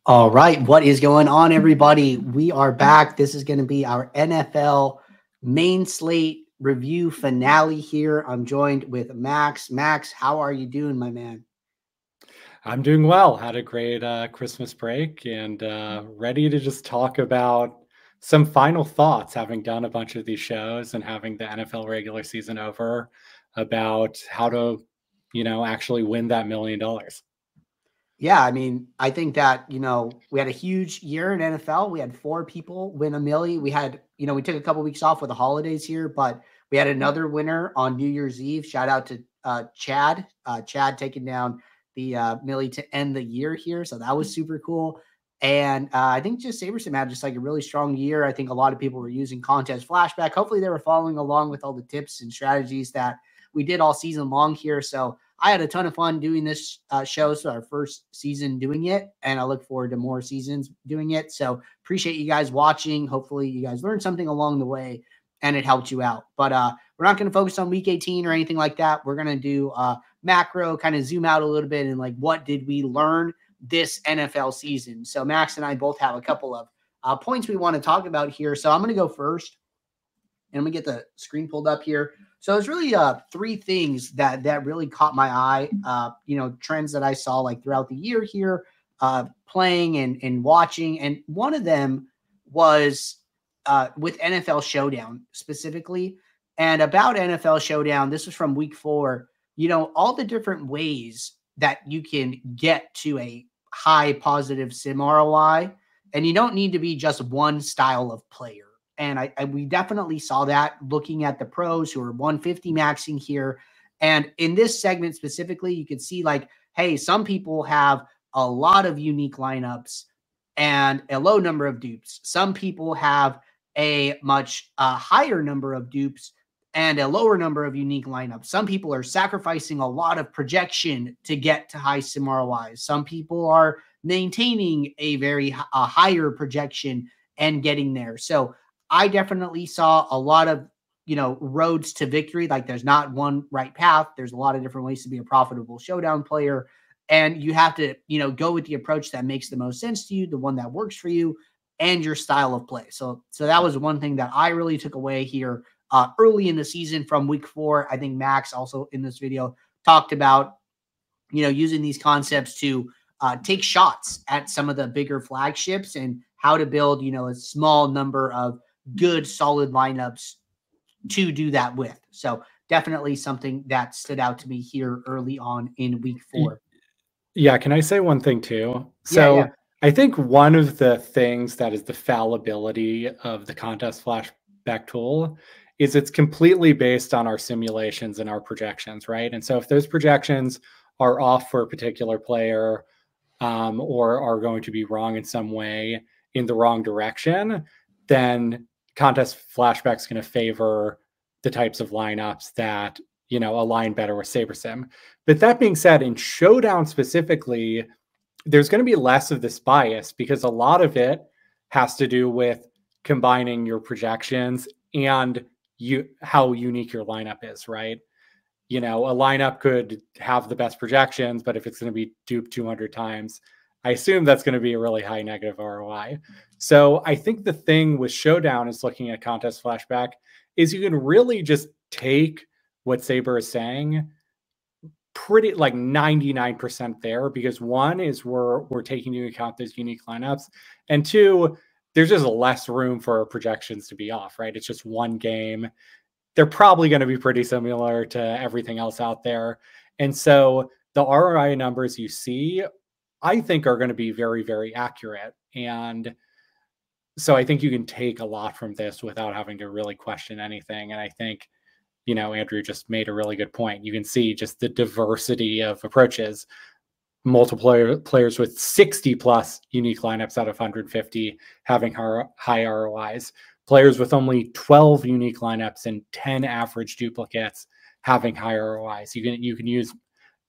All right, what is going on, everybody? We are back. This is going to be our NFL main slate review finale here. I'm joined with Max. Max, how are you doing, my man? I'm doing well. Had a great Christmas break and ready to just talk about some final thoughts, having done a bunch of these shows and having the NFL regular season over, about how to, actually win that $1 million. Yeah, I mean, I think that, we had a huge year in NFL. We had 4 people win a milli. We had, we took a couple weeks off with the holidays here, but we had another winner on New Year's Eve. Shout out to Chad. Chad taking down the milli to end the year here. So that was super cool. And I think just Sabersim had just like a really strong year. I think a lot of people were using contest flashback. Hopefully they were following along with all the tips and strategies that we did all season long here. So I had a ton of fun doing this show. So our first season doing it, and I look forward to more seasons doing it. So appreciate you guys watching. Hopefully you guys learned something along the way and it helped you out. But we're not going to focus on week 18 or anything like that. We're going to do macro, kind of zoom out a little bit and like what did we learn this NFL season. So Max and I both have a couple of points we want to talk about here. So I'm going to go first, and I'm going to get the screen pulled up here. So it's really 3 things that really caught my eye, trends that I saw like throughout the year here, playing and watching. And one of them was with NFL Showdown specifically. And about NFL Showdown, this was from week 4, all the different ways that you can get to a high positive sim ROI. And you don't need to be just one style of player. And we definitely saw that looking at the pros who are 150 maxing here. And in this segment specifically, you can see like, hey, some people have a lot of unique lineups and a low number of dupes. Some people have a much higher number of dupes and a lower number of unique lineups. Some people are sacrificing a lot of projection to get to high sim ROIs. Some people are maintaining a very higher projection and getting there. So I definitely saw a lot of, roads to victory. Like there's not one right path. There's a lot of different ways to be a profitable showdown player. And you have to, go with the approach that makes the most sense to you, the one that works for you and your style of play. So that was one thing that I really took away here early in the season from week 4. I think Max also in this video talked about, using these concepts to take shots at some of the bigger flagships and how to build, a small number of good, solid lineups to do that with. So definitely something that stood out to me here early on in week 4. Yeah, can I say one thing too? Yeah. I think one of the things that is the fallibility of the contest flashback tool is it's completely based on our simulations and our projections, right? And so if those projections are off for a particular player or are going to be wrong in some way in the wrong direction, then contest flashback is going to favor the types of lineups that align better with SaberSim. But that being said, in Showdown specifically, there's going to be less of this bias because a lot of it has to do with combining your projections and how unique your lineup is, right? A lineup could have the best projections, but if it's going to be duped 200 times, I assume that's going to be a really high negative ROI. So I think the thing with Showdown is looking at contest flashback is you can really just take what Saber is saying pretty like 99% there, because one is we're taking into account those unique lineups, and 2, there's just less room for projections to be off, right? It's just one game. They're probably going to be pretty similar to everything else out there. And so the ROI numbers you see, I think, are going to be very, very accurate. And so I think you can take a lot from this without having to really question anything. And I think, Andrew just made a really good point. You can see just the diversity of approaches. Multiple players with 60 plus unique lineups out of 150 having high ROIs. Players with only 12 unique lineups and 10 average duplicates having high ROIs. You can use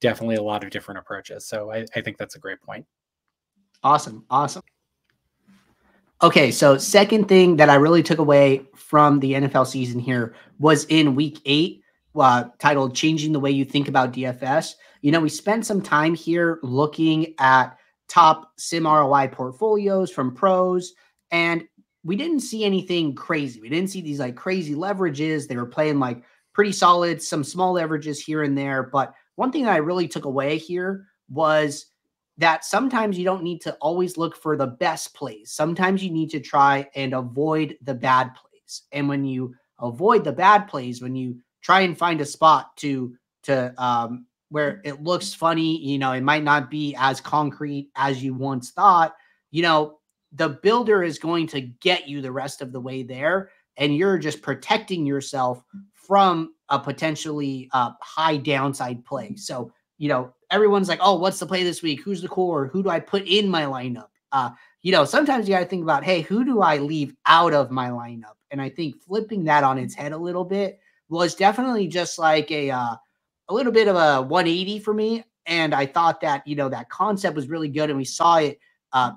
definitely a lot of different approaches. So I think that's a great point. Awesome. Okay, so second thing that I really took away from the NFL season here was in week 8, titled Changing the Way You Think About DFS. We spent some time here looking at top sim ROI portfolios from pros, and we didn't see anything crazy. We didn't see these like crazy leverages. They were playing like pretty solid, some small leverages here and there. But one thing that I really took away here was that sometimes you don't need to always look for the best plays. Sometimes you need to try and avoid the bad plays. And when you avoid the bad plays, when you try and find a spot to where it looks funny, you know, it might not be as concrete as you once thought, you know, the builder is going to get you the rest of the way there, and you're just protecting yourself from a potentially high downside play. So, you know, everyone's like, oh, what's the play this week? Who's the core? Who do I put in my lineup? You know, sometimes you got to think about, hey, who do I leave out of my lineup? And I think flipping that on its head a little bit was definitely just like a little bit of a 180 for me. And I thought that, you know, that concept was really good. And we saw it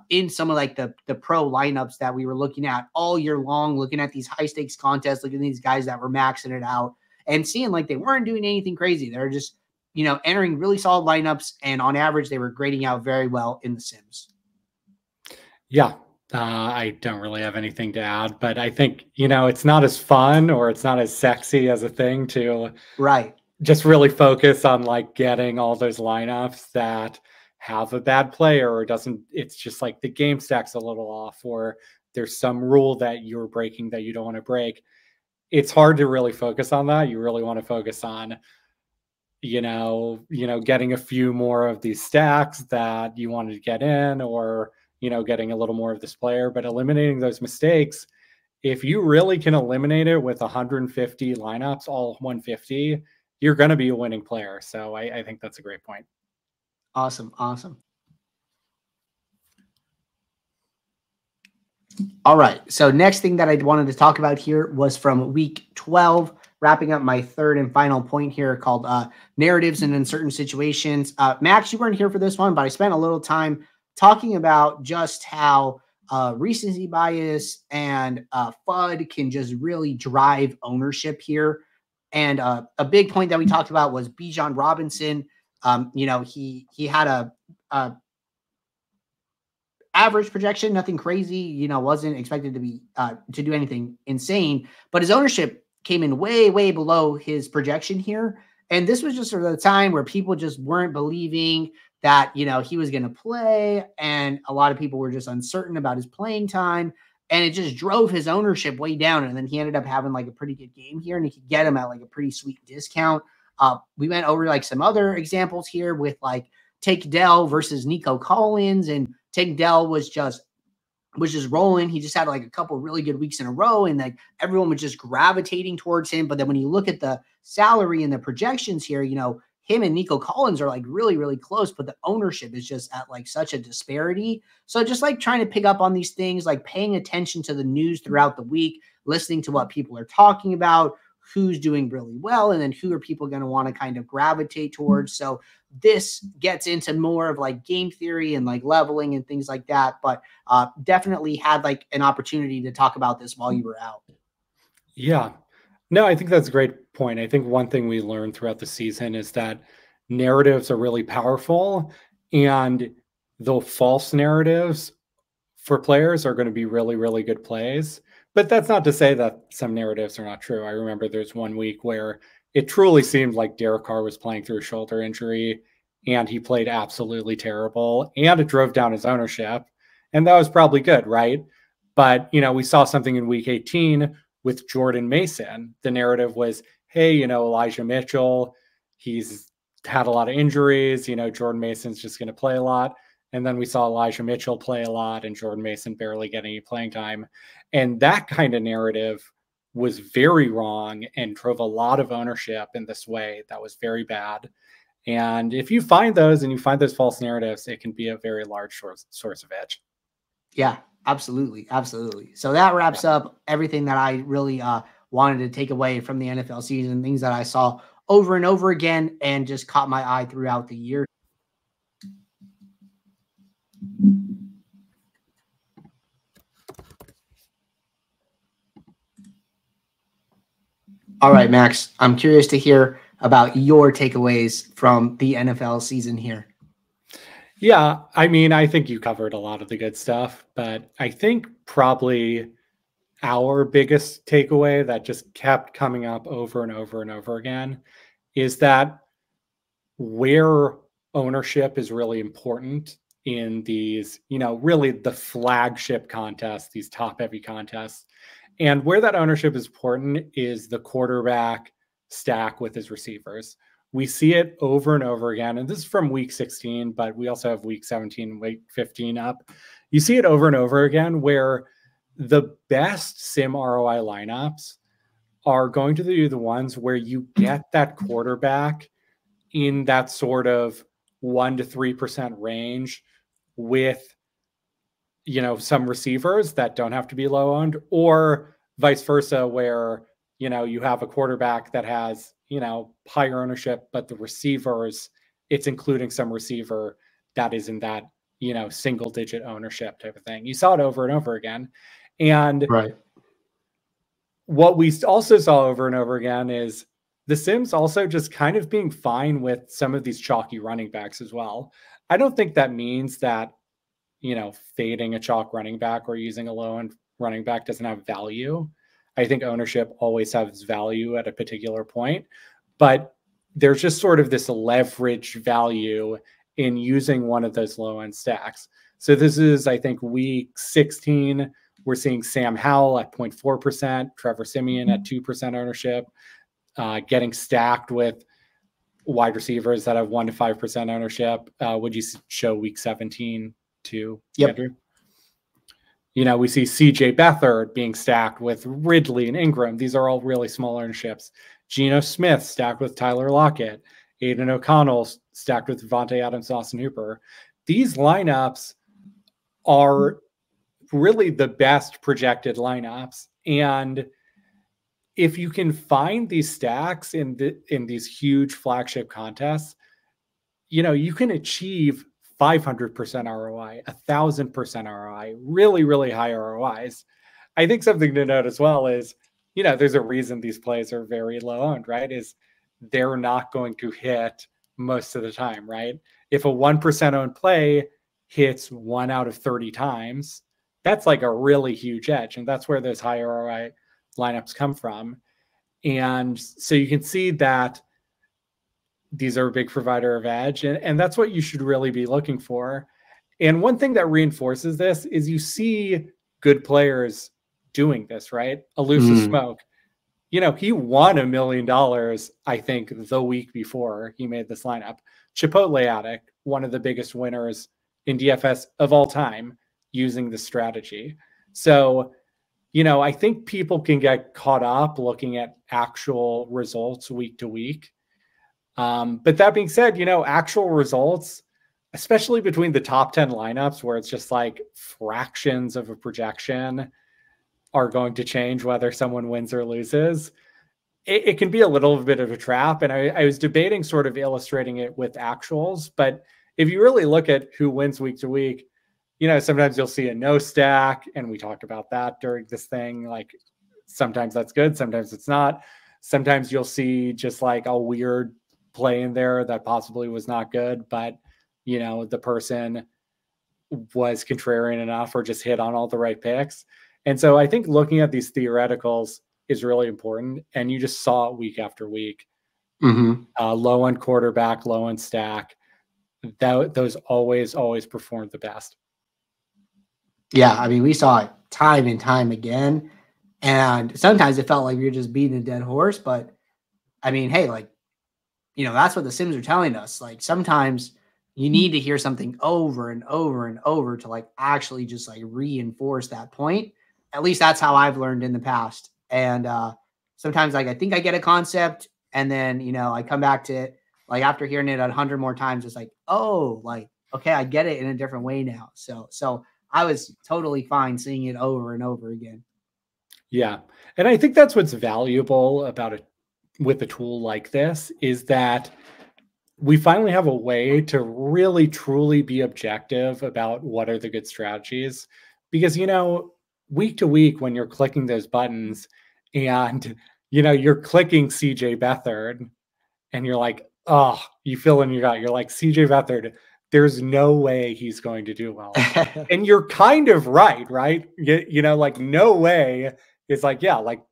in some of like the pro lineups that we were looking at all year long, looking at these high stakes contests, looking at these guys that were maxing it out and seeing like they weren't doing anything crazy. They're just, you know, entering really solid lineups. And on average, they were grading out very well in the sims. Yeah. I don't really have anything to add, but I think, you know, it's not as fun or it's not as sexy as a thing to just really focus on like getting all those lineups that have a bad player or doesn't. It's just like the game stack's a little off, or there's some rule that you're breaking that you don't want to break. It's hard to really focus on that. You really want to focus on, you know, getting a few more of these stacks that you wanted to get in, or, you know, getting a little more of this player, but eliminating those mistakes. If you really can eliminate it with 150 lineups, all 150, you're going to be a winning player. So I think that's a great point. Awesome. Awesome. All right. So next thing that I wanted to talk about here was from week 12, wrapping up my third and final point here called narratives in uncertain situations. Max, you weren't here for this one, but I spent a little time talking about just how recency bias and FUD can just really drive ownership here. And a big point that we talked about was Bijan Robinson. You know, he had a average projection, nothing crazy, you know, wasn't expected to be to do anything insane, but his ownership came in way, way below his projection here. And this was just sort of the time where people just weren't believing that, you know, he was going to play. And a lot of people were just uncertain about his playing time. And it just drove his ownership way down. And then he ended up having like a pretty good game here, and he could get him at like a pretty sweet discount. We went over like some other examples here with like Take Dell versus Nico Collins, and Take Dell was just rolling. He just had like a couple really good weeks in a row, and like everyone was just gravitating towards him. But then when you look at the salary and the projections here, you know, him and Nico Collins are like really, really close, but the ownership is just at like such a disparity. So just like trying to pick up on these things, like paying attention to the news throughout the week, listening to what people are talking about, who's doing really well, and then who are people going to want to kind of gravitate towards. So this gets into more of like game theory and like leveling and things like that, but definitely had like an opportunity to talk about this while you were out. Yeah, no, I think that's a great point. I think one thing we learned throughout the season is that narratives are really powerful, and the false narratives for players are going to be really, really good plays. But that's not to say that some narratives are not true. I remember there's one week where it truly seemed like Derek Carr was playing through a shoulder injury, and he played absolutely terrible, and it drove down his ownership. And that was probably good, right? But, you know, we saw something in week 18 with Jordan Mason. The narrative was, hey, you know, Elijah Mitchell, he's had a lot of injuries. You know, Jordan Mason's just going to play a lot. And then we saw Elijah Mitchell play a lot and Jordan Mason barely get any playing time. And that kind of narrative was very wrong and drove a lot of ownership in this way. That was very bad. And if you find those and you find those false narratives, it can be a very large source of edge. Yeah, absolutely. Absolutely. So that wraps up everything that I really wanted to take away from the NFL season, things that I saw over and over again and just caught my eye throughout the year. All right, Max, I'm curious to hear about your takeaways from the NFL season here. Yeah, I mean, I think you covered a lot of the good stuff, but I think probably our biggest takeaway that just kept coming up over and over and over again is that where ownership is really important in these, really the flagship contests, these top heavy contests. And where that ownership is important is the quarterback stack with his receivers. We see it over and over again. And this is from week 16, but we also have week 17 and week 15 up. You see it over and over again where the best sim ROI lineups are going to be the ones where you get that quarterback in that sort of 1% to 3% range with, some receivers that don't have to be low owned, or vice versa, where, you have a quarterback that has, higher ownership, but the receivers, it's including some receiver that is in that, single digit ownership type of thing. You saw it over and over again. And Right. what we also saw over and over again is the Sims also just kind of being fine with some of these chalky running backs as well. I don't think that means that, fading a chalk running back or using a low end running back doesn't have value. I think ownership always has value at a particular point, but there's just sort of this leverage value in using one of those low end stacks. So this is, I think, week 16. We're seeing Sam Howell at 0.4%, Trevor Siemian at 2% ownership, getting stacked with wide receivers that have 1% to 5% ownership. Would you show week 17 to Andrew? We see CJ Beathard being stacked with Ridley and Ingram. These are all really small ownerships. Geno Smith stacked with Tyler Lockett. Aiden O'Connell stacked with Devontae Adams, Austin Hooper. These lineups are really the best projected lineups. And if you can find these stacks in these huge flagship contests, you can achieve 500% ROI, 1,000% ROI, really, really high ROIs. I think something to note as well is, there's a reason these plays are very low owned, right? Is they're not going to hit most of the time, right? If a 1% owned play hits 1 out of 30 times, that's like a really huge edge. And that's where those high ROI lineups come from. And so you can see that these are a big provider of edge, and that's what you should really be looking for. And one thing that reinforces this is you see good players doing this, right? Elusive Smoke, he won $1 million, I think, the week before he made this lineup. Chipotle Addict, one of the biggest winners in DFS of all time, using this strategy. So, I think people can get caught up looking at actual results week to week. But that being said, actual results, especially between the top 10 lineups where it's just like fractions of a projection are going to change whether someone wins or loses. It can be a little bit of a trap. And I was debating sort of illustrating it with actuals, but if you really look at who wins week to week, sometimes you'll see a no stack. And we talked about that during this thing. Like sometimes that's good. Sometimes it's not. Sometimes you'll see just like a weird play in there that possibly was not good, but the person was contrarian enough or just hit on all the right picks. And so I think looking at these theoreticals is really important. And you just saw it week after week. Low end quarterback, low end stack, those always perform the best. Yeah, I mean, we saw it time and time again. And sometimes it felt like we were just beating a dead horse. But I mean, hey, like, that's what the Sims are telling us. Like sometimes you need to hear something over and over and over to like actually just like reinforce that point. At least that's how I've learned in the past. And sometimes like I think I get a concept and then, I come back to it like after hearing it 100 more times, it's like, oh, like, okay, I get it in a different way now. So I was totally fine seeing it over and over again. Yeah. And I think that's what's valuable about it with a tool like this is that we finally have a way to really truly be objective about what are the good strategies. Because, week to week, when you're clicking those buttons and, you're clicking CJ Beathard and you're like, oh, you feel in your gut, you're like, CJ Beathard, there's no way he's going to do well. And you're kind of right? You know, like no way is like, yeah, like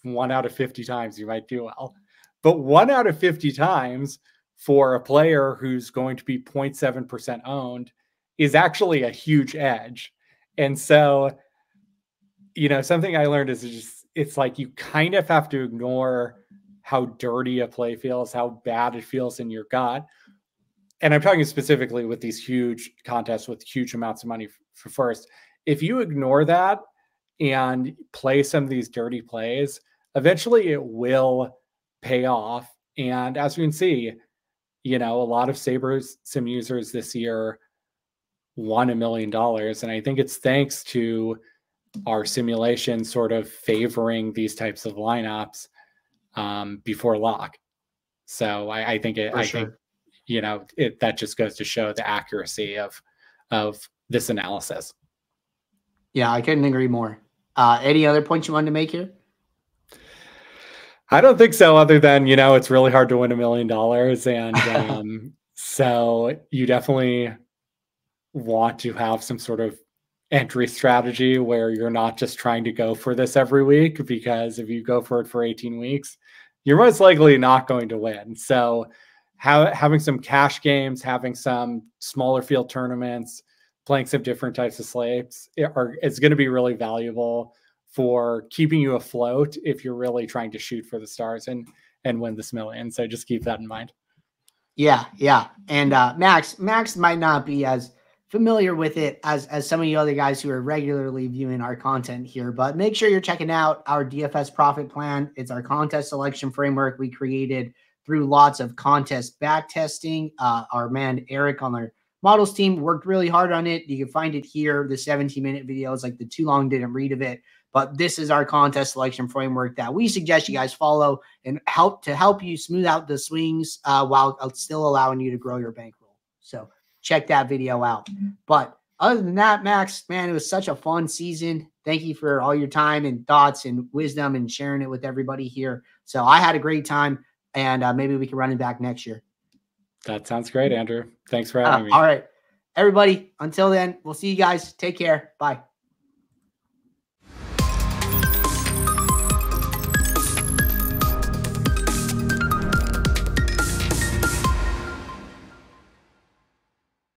1 out of 50 times you might do well. But 1 out of 50 times for a player who's going to be 0.7% owned is actually a huge edge. And so, you know, something I learned is just, it's like you kind of have to ignore how dirty a play feels, how bad it feels in your gut. And I'm talking specifically with these huge contests with huge amounts of money for first. If you ignore that and play some of these dirty plays, eventually it will pay off. And as we can see, you know, a lot of Sabres sim users this year won $1 million. And I think it's thanks to our simulation sort of favoring these types of lineups before lock. So I think think, you know, that just goes to show the accuracy of this analysis. Yeah, I couldn't agree more. Any other points you wanted to make here? I don't think so, other than, you know, it's really hard to win $1 million. And so you definitely want to have some sort of entry strategy where you're not just trying to go for this every week, because if you go for it for 18 weeks, you're most likely not going to win. So having some cash games, having some smaller field tournaments, playing some different types of slates is going to be really valuable for keeping you afloat if you're really trying to shoot for the stars and win this million. So just keep that in mind. Yeah. And Max might not be as familiar with it as some of you other guys who are regularly viewing our content here, but make sure you're checking out our DFS profit plan. It's our contest selection framework we created through lots of contest back testing. Our man Eric on our models team worked really hard on it. You can find it here. The 17-minute video is like the too long didn't read of it, but this is our contest selection framework that we suggest you guys follow and help you smooth out the swings while still allowing you to grow your bankroll. So check that video out. But other than that, Max, man, it was such a fun season. Thank you for all your time and thoughts and wisdom and sharing it with everybody here. So I had a great time, and maybe we can run it back next year. That sounds great, Andrew. Thanks for having me. All right, everybody. Until then, we'll see you guys. Take care. Bye.